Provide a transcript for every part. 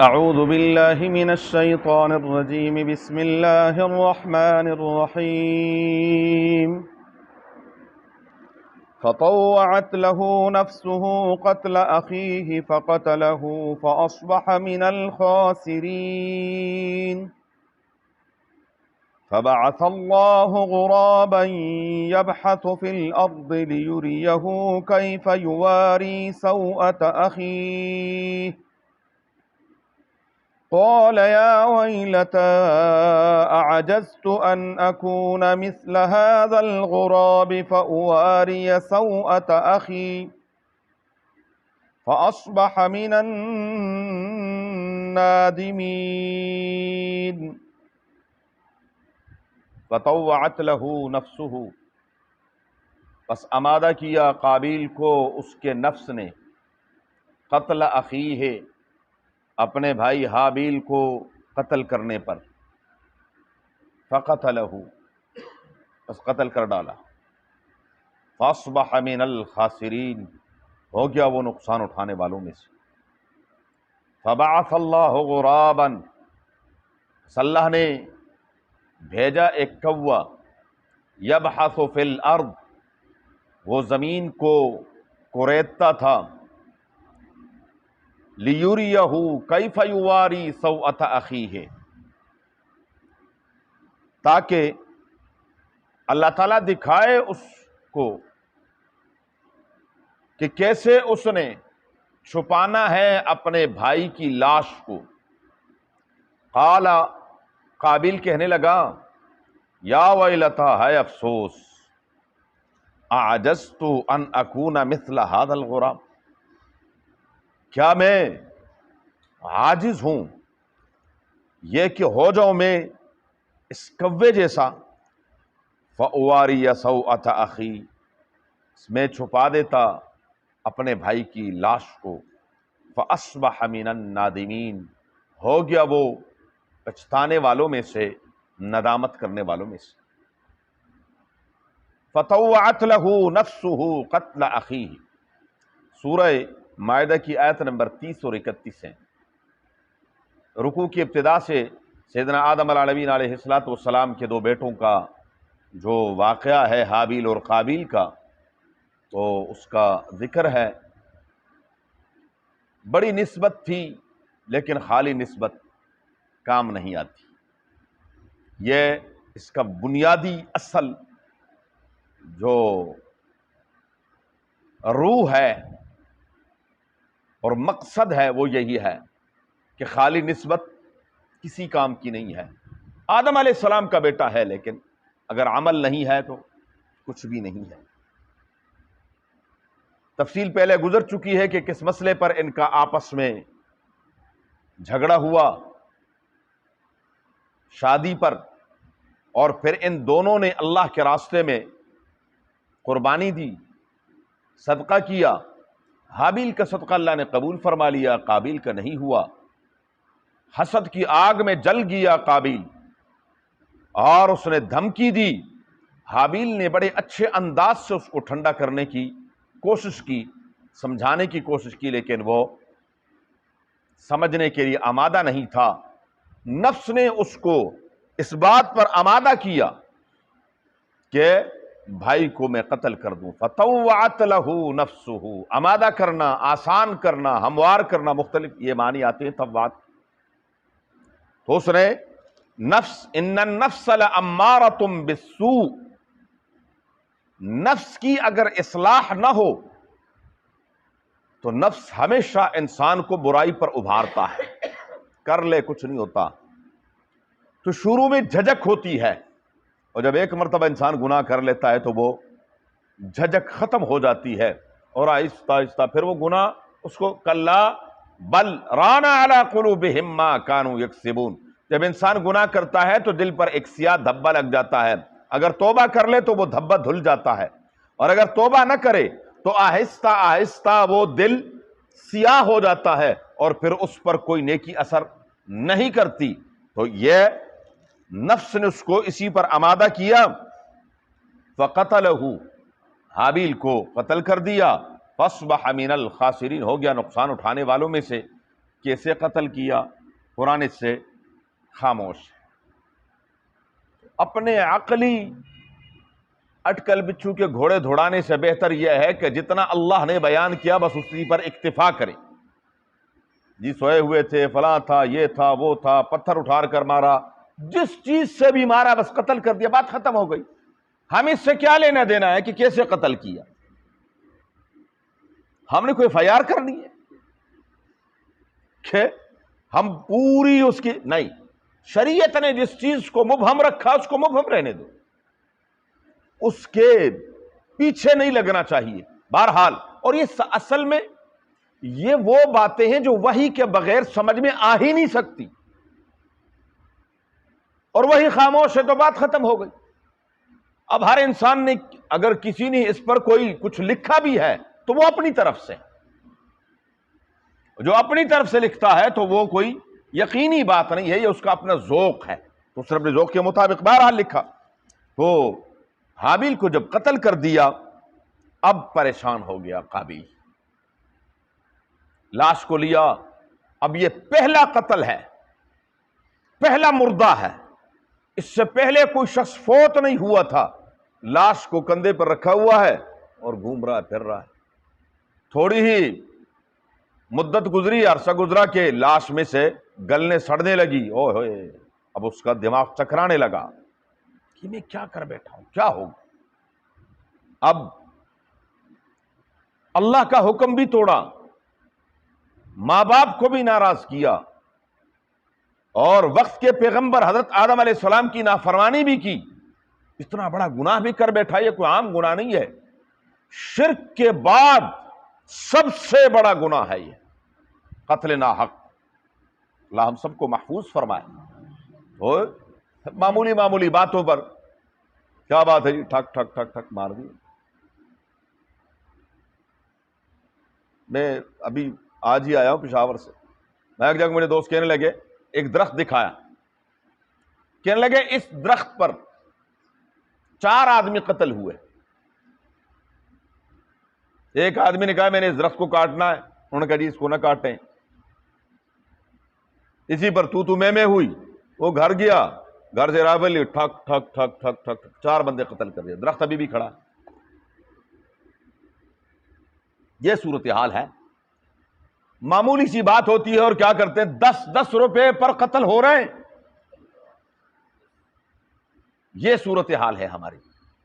أعوذ بالله من الشيطان الرجيم بسم الله الرحمن الرحيم فطوعت له نفسه قتل أخيه فقتله فأصبح من الخاسرين فبعث الله غرابا يبحث في الأرض ليريه كيف يواري سوءة أخيه قال يا ويلتى أعجزت أن أكون مثل هذا الغراب فأواري سوءة أخي فأصبح من النادمين فطوعت له نفسه، پس آمادہ کیا قابیل کو اس کے نفس نے، قتل اخیہ، اپنے بھائی حابیل کو قتل کرنے پر، فقتلہ، بس قتل کر ڈالا، فاصبح من الخاسرین، ہو گیا وہ نقصان اٹھانے والوں میں سے۔ فبعث اللہ غرابا، اللہ نے بھیجا ایک کوا، یبحث فی الارض، وہ زمین کو کوریدتا تھا، لیریہ کیف یواری سوءۃ اخیہ، تاکہ اللہ تعالیٰ دکھائے اس کو کہ کیسے اس نے چھپانا ہے اپنے بھائی کی لاش کو۔ قال، قابیل کہنے لگا، یا ویلتیٰ، ہے افسوس، اعجزت ان اکون مثل هذا الغراب، کیا میں عاجز ہوں یہ کہ ہو جاؤں میں اس کوے جیسا، فأواری سوءۃ اخی، میں چھپا دیتا اپنے بھائی کی لاش کو، فاصبح من النادمین، ہو گیا وہ پچھتانے والوں میں سے، ندامت کرنے والوں میں سے۔ فطوعت له نفسه قتل اخیہ، سورہ مائدہ کی آیت نمبر 30 اور 31 ہیں۔ رکوع کی ابتدا سے سیدنا آدم العالمین علیہ السلام کے دو بیٹوں کا جو واقعہ ہے حابیل اور قابیل کا، تو اس کا ذکر ہے۔ بڑی نسبت تھی، لیکن خالی نسبت کام نہیں آتی۔ یہ اس کا بنیادی اصل جو روح ہے اور مقصد ہے وہ یہی ہے کہ خالی نسبت کسی کام کی نہیں ہے۔ آدم علیہ السلام کا بیٹا ہے، لیکن اگر عمل نہیں ہے تو کچھ بھی نہیں ہے۔ تفصیل پہلے گزر چکی ہے کہ کس مسئلے پر ان کا آپس میں جھگڑا ہوا، شادی پر، اور پھر ان دونوں نے اللہ کے راستے میں قربانی دی، صدقہ کیا۔ حابیل کا صدقہ اللہ نے قبول فرما لیا، قابیل کا نہیں ہوا۔ حسد کی آگ میں جل گیا قابیل، اور اس نے دھمکی دی۔ حابیل نے بڑے اچھے انداز سے اس کو ٹھنڈا کرنے کی کوشش کی، سمجھانے کی کوشش کی، لیکن وہ سمجھنے کے لیے آمادہ نہیں تھا۔ نفس نے اس کو اس بات پر آمادہ کیا کہ بھائی کو میں قتل کر دوں۔ فطوعت له نفسه، آمادہ کرنا، آسان کرنا، ہموار کرنا، مختلف یہ معنی آتے ہیں طوعت۔ تو اس نے نفس، ان النفس لامارۃ بالسوء، نفس کی اگر اصلاح نہ ہو تو نفس ہمیشہ انسان کو برائی پر ابھارتا ہے، کر لے کچھ نہیں ہوتا۔ تو شروع میں جھجک ہوتی ہے، اور جب ایک مرتبہ انسان گناہ کر لیتا ہے تو وہ جھجک ختم ہو جاتی ہے، اور آہستہ آہستہ پھر وہ گناہ اس کو کلا بل ران علی قلوبہم ما کانوا یکسبون، جب انسان گناہ کرتا ہے تو دل پر ایک سیاہ دھبا لگ جاتا ہے۔ اگر توبہ کر لے تو وہ دھبا دھل جاتا ہے، اور اگر توبہ نہ کرے تو آہستہ آہستہ وہ دل سیاہ ہو جاتا ہے، اور پھر اس پر کوئی نیکی اثر نہیں کرتی۔ تو یہ نفس نے اس کو اسی پر آمادہ کیا۔ فقتلہ، حابیل کو قتل کر دیا، فاصبح من الخاسرین، ہو گیا نقصان اٹھانے والوں میں سے۔ کیسے قتل کیا؟ قرآن اس سے خاموش ہے۔ اپنے عقلی اٹکل بچھو کے گھوڑے دھوڑانے سے بہتر یہ ہے کہ جتنا اللہ نے بیان کیا بس اسی پر اکتفا کریں۔ جی سوئے ہوئے تھے، فلاں تھا، یہ تھا، وہ تھا، پتھر اٹھا کر مارا، جس چیز سے بھی مارا بس قتل کر دیا، بات ختم ہو گئی۔ ہم اس سے کیا لینا دینا ہے کہ کیسے قتل کیا؟ ہم نے کوئی FIR کرنی ہے کہ ہم پوری اس کی نہیں، شریعت نے جس چیز کو مبہم رکھا اس کو مبہم رہنے دو، اس کے پیچھے نہیں لگنا چاہیے۔ بہرحال، اور یہ اصل میں یہ وہ باتیں ہیں جو وحی کے بغیر سمجھ میں آ ہی نہیں سکتی، اور وہی خاموش ہے تو بات ختم ہو گئی۔ اب ہر انسان نے اگر کسی نے اس پر کوئی کچھ لکھا بھی ہے تو وہ اپنی طرف سے، جو اپنی طرف سے لکھتا ہے تو وہ کوئی یقینی بات نہیں ہے، یہ اس کا اپنا ذوق ہے، تو اس نے اپنے ذوق کے مطابق بہرحال لکھا۔ تو حابیل کو جب قتل کر دیا، اب پریشان ہو گیا قابیل، لاش کو لیا۔ اب یہ پہلا قتل ہے، پہلا مردہ ہے، اس سے پہلے کوئی شخص فوت نہیں ہوا تھا، لاش کو کندھے پر رکھا ہوا ہے اور گھوم رہا ہے، پھر رہا ہے۔ تھوڑی ہی مدت گزری، عرصہ گزرا کہ لاش میں سے گلنے سڑنے لگی، اوہ ہوئے، اب اس کا دماغ چکرانے لگا کہ میں کیا کر بیٹھا ہوں، کیا ہوگا؟ اب اللہ کا حکم بھی توڑا، ماں باپ کو بھی ناراض کیا، اور وقت کے پیغمبر حضرت آدم علیہ السلام کی نافرمانی بھی کی۔ اتنا بڑا گناہ بھی کر بیٹھا، یہ کوئی عام گناہ نہیں ہے، شرک کے بعد سب سے بڑا گناہ ہے یہ قتل ناحق۔ اللہ ہم سب کو محفوظ فرمائے۔ اور معمولی معمولی باتوں پر کیا بات ہے جی، ٹھک ٹھک ٹھک ٹھک مار دی۔ میں ابھی آج ہی آیا ہوں پشاور سے، میں ایک جگہ، میرے دوست کہنے لگے، ایک درخت دکھایا، کہنے لگے اس درخت پر 4 آدمی قتل ہوئے۔ ایک آدمی نے کہا میں نے اس درخت کو کاٹنا ہے، انہوں نے کہا جی اس کو نہ کاٹیں۔ اسی پر تو میں ہوئی، وہ گھر گیا، گھر سے رائفل لی، ٹھک ٹھک ٹھک ٹھک ٹھک، 4 بندے قتل کر دیا، درخت ابھی بھی کھڑا۔ یہ صورتحال ہے، معمولی سی بات ہوتی ہے اور کیا کرتے ہیں، 10 روپے پر قتل ہو رہے ہیں۔ یہ صورتحال ہے ہماری۔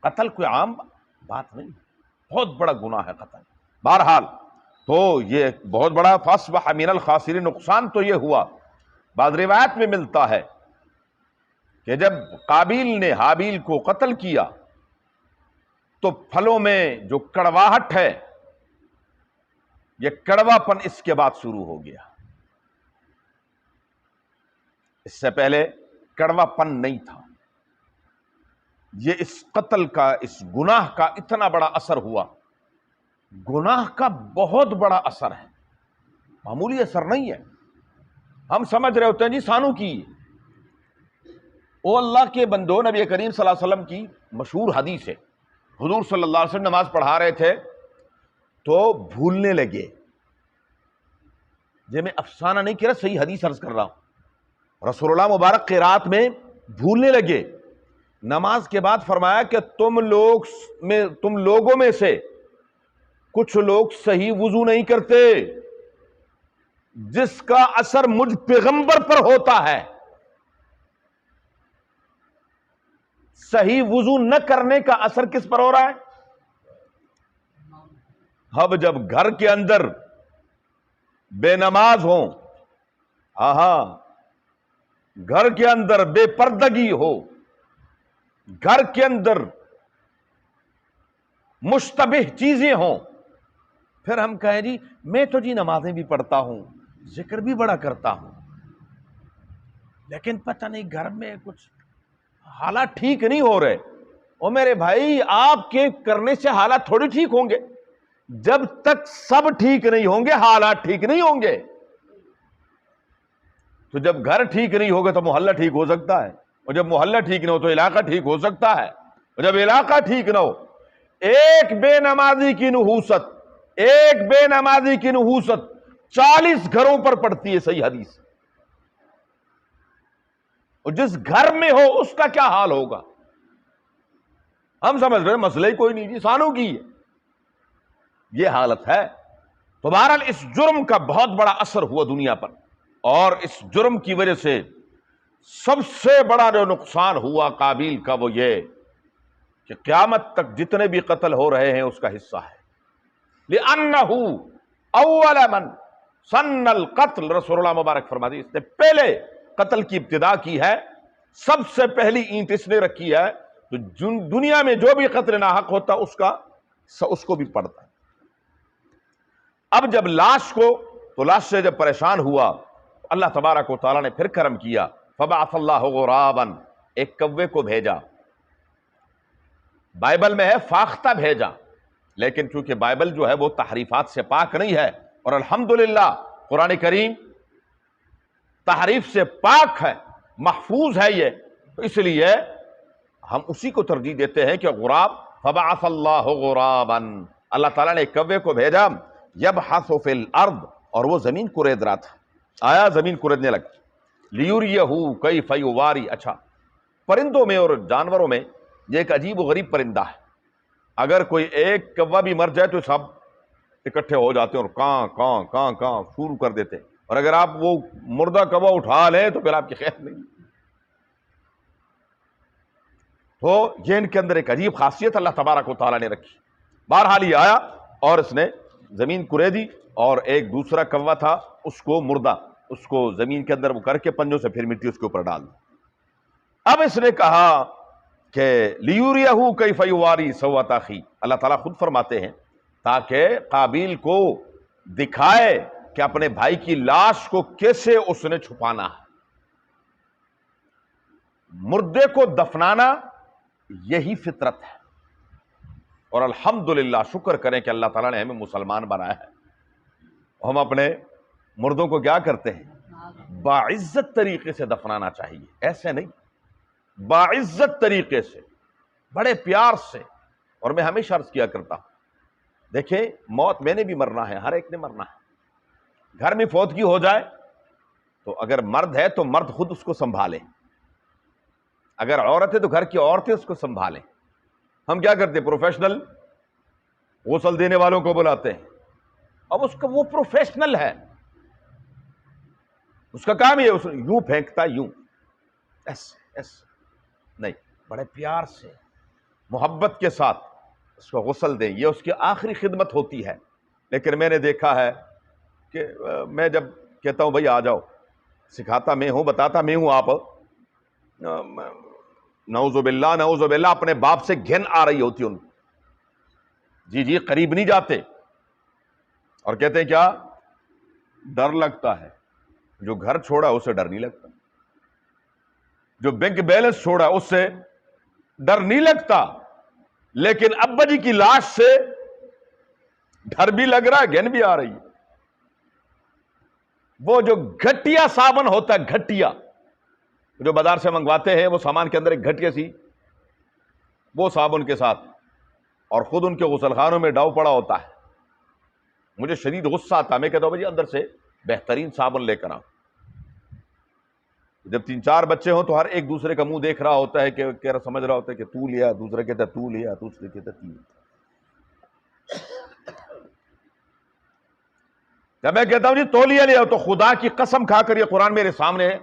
قتل کوئی عام بات نہیں، بہت بڑا گناہ ہے قتل۔ بہرحال تو یہ بہت بڑا فاصبح من الخاسرین، نقصان تو یہ ہوا۔ بعض روایت میں ملتا ہے کہ جب قابیل نے حابیل کو قتل کیا تو پھلوں میں جو کڑواہٹ ہے، یہ کڑوا پن اس کے بعد شروع ہو گیا۔ اس سے پہلے کڑوا پن نہیں تھا۔ یہ اس قتل کا، اس گناہ کا اتنا بڑا اثر ہوا، گناہ کا بہت بڑا اثر ہے، معمولی اثر نہیں ہے۔ ہم سمجھ رہے ہوتے ہیں جی سانو کی، او اللہ کے بندو، نبی کریم صلی اللہ علیہ وسلم کی مشہور حدیث ہے، حضور صلی اللہ علیہ وسلم نماز پڑھا رہے تھے تو بھولنے لگے۔ میں افسانہ نہیں کہہ رہا، صحیح حدیث عرض کر رہا ہوں، رسول اللہ مبارک قرات میں بھولنے لگے۔ نماز کے بعد فرمایا کہ تم لوگوں میں سے کچھ لوگ صحیح وضو نہیں کرتے، جس کا اثر مجھ پیغمبر پر ہوتا ہے۔ صحیح وضو نہ کرنے کا اثر کس پر ہو رہا ہے؟ اب جب گھر کے اندر بے نماز ہوں، گھر کے اندر بے پردگی ہو، گھر کے اندر مشتبہ چیزیں ہوں، پھر ہم کہیں جی میں تو جی نمازیں بھی پڑھتا ہوں، ذکر بھی بڑا کرتا ہوں، لیکن پتہ نہیں گھر میں کچھ حالات ٹھیک نہیں ہو رہے۔ او میرے بھائی، آپ کے کرنے سے حالات تھوڑی ٹھیک ہوں گے، جب تک سب ٹھیک نہیں ہوں گے حالات ٹھیک نہیں ہوں گے۔ تو جب گھر ٹھیک نہیں ہوگا تو محلہ ٹھیک ہو سکتا ہے، اور جب محلہ ٹھیک نہ ہو تو علاقہ ٹھیک ہو سکتا ہے، اور جب علاقہ ٹھیک نہ ہو، ایک بے نمازی کی نحوست 40 گھروں پر پڑتی ہے صحیح حدیث، اور جس گھر میں ہو اس کا کیا حال ہوگا؟ ہم سمجھ رہے ہیں مسئلہ ہی کوئی نہیں جی، سانوں کی ہے، یہ حالت ہے۔ تو بہرحال اس جرم کا بہت بڑا اثر ہوا دنیا پر، اور اس جرم کی وجہ سے سب سے بڑا جو نقصان ہوا قابیل کا وہ یہ کہ قیامت تک جتنے بھی قتل ہو رہے ہیں اس کا حصہ ہے۔ لِأَنَّهُ أَوَّلَ مَنْ سَنَّ الْقَتْلِ، رسول اللہ مبارک فرماتے ہیں اس نے پہلے قتل کی ابتدا کی ہے، سب سے پہلی اینٹ اس نے رکھی ہے، تو دنیا میں جو بھی قتل ناحق ہوتا اس کو بھی پڑتا ہے۔ اب جب لاش کو، تو لاش سے جب پریشان ہوا، اللہ تبارک و تعالیٰ نے پھر کرم کیا، فَبَعَثَ اللَّهُ غُرَابًا، ایک کوے کو بھیجا۔ بائبل میں ہے فاختہ بھیجا، لیکن چونکہ بائبل جو ہے وہ تحریفات سے پاک نہیں ہے، اور الحمدللہ قرآن کریم تحریف سے پاک ہے، محفوظ ہے یہ، تو اس لیے ہم اسی کو ترجیح دیتے ہیں کہ غراب، فَبَعَثَ اللَّهُ غُرَابًا، اللہ تعالیٰ نے ایک کوے کو بھیجا، يَبْحَثُ فِي الْأَرْضِ، اور وہ زمین کورید رہا تھا، آیا زمین کوریدنے لگا، لِيُرِيَهُ كَيْفَ يُوَارِي۔ اچھا، پرندوں میں اور جانوروں میں یہ ایک عجیب و غریب پرندہ ہے، اگر کوئی ایک کوا بھی مر جائے تو سب اکٹھے ہو جاتے ہیں اور کاں کاں کاں کاں شروع کر دیتے ہیں، اور اگر آپ وہ مردہ کوا اٹھا لیں تو پھر آپ کی خیر نہیں۔ تو یہ ان کے اندر ایک عجیب خاصیت اللہ تبارک و تعالیٰ نے رکھی۔ بہرحال یہ آیا اور اس نے زمین کوریدی، اور ایک دوسرا کوا تھا اس کو مردہ، اس کو زمین کے اندر وہ کر کے پنجوں سے پھر مٹی اس کے اوپر ڈال دی۔ اب اس نے کہا کہ لیوریہو کیف یواری سوءۃ اخی، اللہ تعالیٰ خود فرماتے ہیں تاکہ قابیل کو دکھائے کہ اپنے بھائی کی لاش کو کیسے اس نے چھپانا ہے۔ مردے کو دفنانا یہی فطرت ہے، اور الحمدللہ شکر کریں کہ اللہ تعالیٰ نے ہمیں مسلمان بنایا ہے۔ ہم اپنے مردوں کو کیا کرتے ہیں؟ باعزت طریقے سے دفنانا چاہیے، ایسے نہیں، باعزت طریقے سے، بڑے پیار سے۔ اور میں ہمیشہ عرض کیا کرتا ہوں، دیکھیں موت میں نے بھی مرنا ہے، ہر ایک نے مرنا ہے۔ گھر میں فوتگی ہو جائے تو اگر مرد ہے تو مرد خود اس کو سنبھالے، اگر عورت ہے تو گھر کی عورتیں اس کو سنبھالیں۔ ہم کیا کرتے ہیں؟ پروفیشنل غسل دینے والوں کو بلاتے ہیں، اب اس کا وہ پروفیشنل ہے، اس کا کام یہ یوں پھینکتا، یوں ایسے نہیں، بڑے پیار سے محبت کے ساتھ اس کو غسل دیں، یہ اس کی آخری خدمت ہوتی ہے۔ لیکن میں نے دیکھا ہے کہ میں جب کہتا ہوں بھائی آ جاؤ، سکھاتا میں ہوں، بتاتا میں ہوں، آپ نعوذ باللہ اپنے باپ سے گھن آ رہی ہوتی ان کو، جی قریب نہیں جاتے، اور کہتے ہیں کیا؟ ڈر لگتا ہے۔ جو گھر چھوڑا اسے ڈر نہیں لگتا، جو بینک بیلنس چھوڑا اس سے ڈر نہیں لگتا، لیکن ابا جی کی لاش سے ڈر بھی لگ رہا ہے، گھن بھی آ رہی ہے۔ وہ جو گھٹیا صابن ہوتا ہے، گھٹیا جو بازار سے منگواتے ہیں، وہ سامان کے اندر ایک گھٹیا سی، وہ صابن کے ساتھ، اور خود ان کے غسل خانوں میں ڈاؤ پڑا ہوتا ہے۔ مجھے شدید غصہ آتا، میں کہتا ہوں بھائی اندر سے بہترین صابن لے کر آؤ۔ جب 3-4 بچے ہوں تو ہر ایک دوسرے کا منہ دیکھ رہا ہوتا ہے کہ سمجھ رہا ہوتا ہے کہ تو لیا، دوسرے کہتا ہے تو لیا، دوسرے کہتا ہے تین۔ جب میں کہتا ہوں جی تولیہ لیا، تو خدا کی قسم کھا کر یہ قرآن میرے سامنے ہے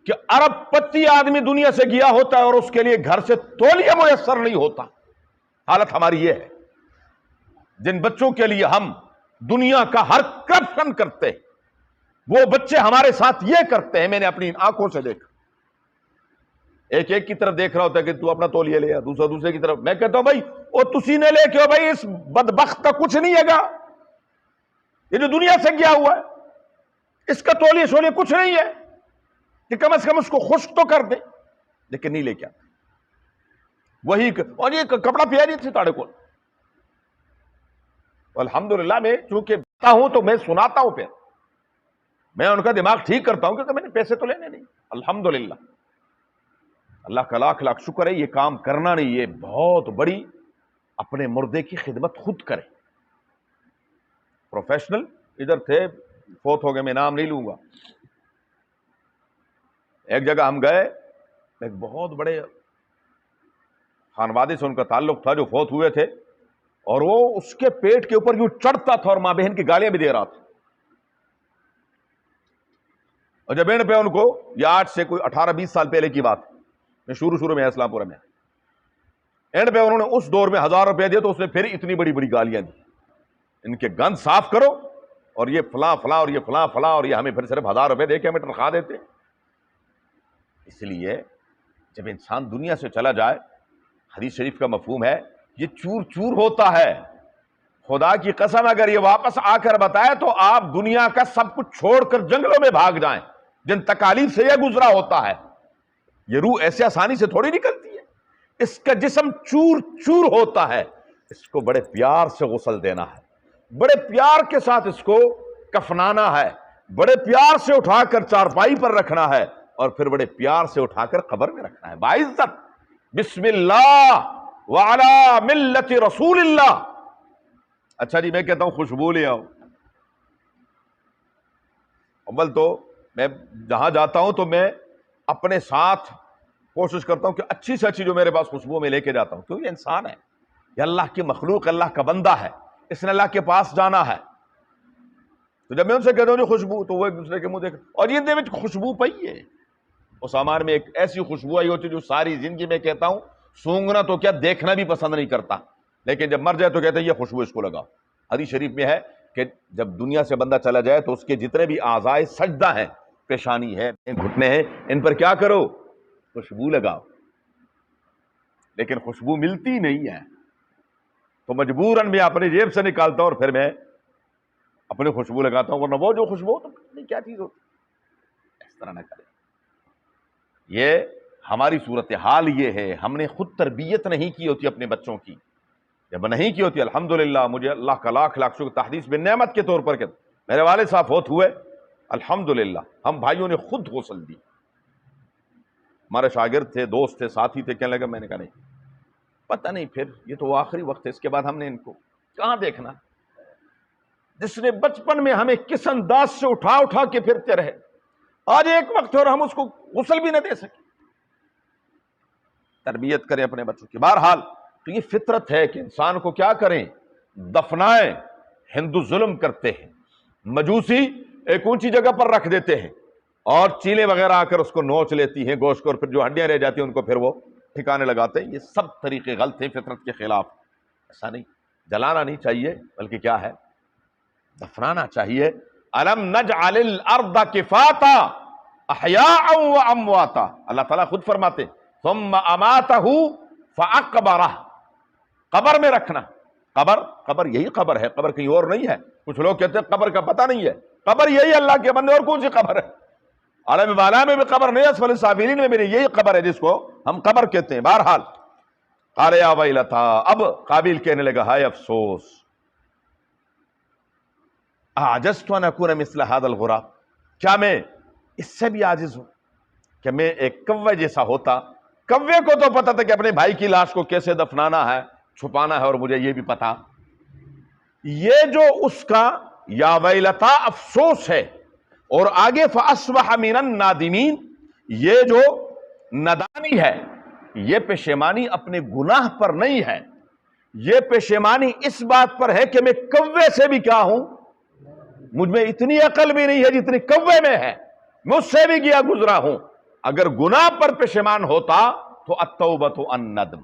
کہ ارب پتی آدمی دنیا سے گیا ہوتا ہے اور اس کے لیے گھر سے تولیہ میسر نہیں ہوتا۔ حالت ہماری یہ ہے، جن بچوں کے لیے ہم دنیا کا ہر کرپشن کرتے ہیں، وہ بچے ہمارے ساتھ یہ کرتے ہیں۔ میں نے اپنی آنکھوں سے دیکھا، ایک کی طرف دیکھ رہا ہوتا ہے کہ تو اپنا تولیہ لے، دوسرا دوسرے کی طرف۔ میں کہتا ہوں بھائی وہ تسی نے لے کے، بھائی اس بدبخت کا کچھ نہیں ہے گا، یہ جو دنیا سے گیا ہوا ہے اس کا تولیہ شولیہ کچھ نہیں ہے، کہ کم از کم اس کو خشک تو کر دے، لیکن نہیں لے کے آتا وہی۔ اور یہ کپڑا پیا نہیں تھے تاڑے کو، الحمدللہ میں چونکہ بتا ہوں تو میں سناتا ہوں، پھر میں ان کا دماغ ٹھیک کرتا ہوں، کیونکہ میں نے پیسے تو لینے نہیں۔ الحمدللہ اللہ کا لاکھ لاکھ شکر ہے، یہ کام کرنا نہیں، یہ بہت بڑی، اپنے مردے کی خدمت خود کرے۔ پروفیشنل ادھر تھے، فوت ہو گئے، میں نام نہیں لوں گا. ایک جگہ ہم گئے، ایک بہت بڑے خانوادے سے ان کا تعلق تھا جو فوت ہوئے تھے، اور وہ اس کے پیٹ کے اوپر یوں چڑھتا تھا اور ماں بہن کی گالیاں بھی دے رہا تھا. اور جب اینڈ پہ ان کو، یہ آج سے کوئی 18-20 سال پہلے کی بات، میں شروع میں اسلام پورہ میں، اینڈ پہ انہوں نے اس دور میں 1000 روپے دیے تو اس نے پھر اتنی بڑی بڑی گالیاں دی، ان کے گند صاف کرو، اور یہ فلاں فلاں اور یہ فلاں فلاں، اور یہ ہمیں پھر صرف 1000 روپے دے کے ہمیں تنخواہ دیتے. اس لیے جب انسان دنیا سے چلا جائے، حدیث شریف کا مفہوم ہے یہ چور چور ہوتا ہے. خدا کی قسم اگر یہ واپس آ کر بتائے تو آپ دنیا کا سب کچھ چھوڑ کر جنگلوں میں بھاگ جائیں جن تکالیف سے یہ گزرا ہوتا ہے. یہ روح ایسے آسانی سے تھوڑی نکلتی ہے، اس کا جسم چور چور ہوتا ہے. اس کو بڑے پیار سے غسل دینا ہے، بڑے پیار کے ساتھ اس کو کفنانا ہے، بڑے پیار سے اٹھا کر چارپائی پر رکھنا ہے، اور پھر بڑے پیار سے اٹھا کر قبر میں رکھنا ہے باعزت. بسم اللہ وعلی ملت رسول اللہ. اچھا جی، میں کہتا ہوں خوشبو لے آؤ. اول تو میں جہاں جاتا ہوں تو میں اپنے ساتھ کوشش کرتا ہوں کہ اچھی سے اچھی جو میرے پاس خوشبو میں لے کے جاتا ہوں، کیونکہ یہ انسان ہے، یہ اللہ کی مخلوق، اللہ کا بندہ ہے، اس نے اللہ کے پاس جانا ہے. تو جب میں ان سے کہتا ہوں جو خوشبو، تو وہ ایک دوسرے کے منہ دیکھ، اور یہ دے خوشبو پئی ہے. اس سامان میں ایک ایسی خوشبو آئی ہوتی جو ساری زندگی میں کہتا ہوں سونگنا تو کیا دیکھنا بھی پسند نہیں کرتا، لیکن جب مر جائے تو کہتے ہیں یہ خوشبو اس کو لگاؤ. حدیث شریف میں ہے کہ جب دنیا سے بندہ چلا جائے تو اس کے جتنے بھی اعضائے سجدہ ہیں، پیشانی ہے، گھٹنے ہیں، ان پر کیا کرو؟ خوشبو لگاؤ. لیکن خوشبو ملتی نہیں ہے تو مجبوراً میں اپنی جیب سے نکالتا ہوں اور پھر میں اپنی خوشبو لگاتا ہوں، ورنہ وہ جو خوشبو تو نہیں کیا چیز ہوتی. اس طرح نہ کریں. یہ ہماری صورتحال یہ ہے، ہم نے خود تربیت نہیں کی ہوتی اپنے بچوں کی. جب نہیں کی ہوتی، الحمدللہ، مجھے اللہ کا لاکھ لاکھ شکر، تحدیث بن نعمت کے طور پر کہ میرے والد صاحب فوت ہوئے، الحمدللہ ہم بھائیوں نے خود غسل دی. ہمارے شاگرد تھے، دوست تھے، ساتھی تھے، کہنے لگا، میں نے کہا نہیں، پتہ نہیں، پھر یہ تو آخری وقت ہے، اس کے بعد ہم نے ان کو کہاں دیکھنا. جس نے بچپن میں ہمیں کس انداز سے اٹھا اٹھا کے پھرتے رہے، آج ایک وقت اور ہم اس کو غسل بھی نہ دے سکے. تربیت کریں اپنے بچوں کی. بہرحال تو یہ فطرت ہے کہ انسان کو کیا کریں؟ دفنائیں. ہندو ظلم کرتے ہیں، مجوسی ایک اونچی جگہ پر رکھ دیتے ہیں، اور چیلیں وغیرہ آ کر اس کو نوچ لیتی ہیں گوشت کو، اور پھر جو ہڈیاں رہ جاتی ہیں ان کو پھر وہ ٹھکانے لگاتے ہیں. یہ سب طریقے غلط ہیں، فطرت کے خلاف. ایسا نہیں، جلانا نہیں چاہیے، بلکہ کیا ہے؟ دفنانا چاہیے. الم نجعل الارض کفاتا احیاء و امواتا. اللہ تعالیٰ خود فرماتے ثم اماتہ فاقبرہ. قبر میں رکھنا. قبر یہی قبر ہے، قبر کہیں اور نہیں ہے. کچھ لوگ کہتے ہیں قبر کا پتہ نہیں ہے. قبر یہی اللہ کے بندے، اور کون سی قبر ہے؟ عالم بالا میں بھی قبر نہیں ہے، اسفل السافلین میں بھی یہی قبر ہے جس کو ہم قبر کہتے ہیں. بہرحال قال یا ویلتا، اب قابیل کہنے لگا ہائے افسوس، اعجزت ان اکون مثل هذا الغراب، کیا میں اس سے بھی عاجز ہوں کہ میں ایک کوے جیسا ہوتا. کوے کو تو پتا تھا کہ اپنے بھائی کی لاش کو کیسے دفنانا ہے، چھپانا ہے، اور مجھے یہ بھی پتا. یہ جو اس کا یا ویلتا افسوس ہے، اور آگے فاصبح من النادمین، یہ جو ندانی ہے، یہ پشیمانی اپنے گناہ پر نہیں ہے، یہ پشیمانی اس بات پر ہے کہ میں کوے سے بھی کیا ہوں، مجھ میں اتنی عقل بھی نہیں ہے جتنی کوے میں ہے، مجھ سے بھی گیا گزرا ہوں. اگر گناہ پر پشیمان ہوتا تو التوبۃ الندم،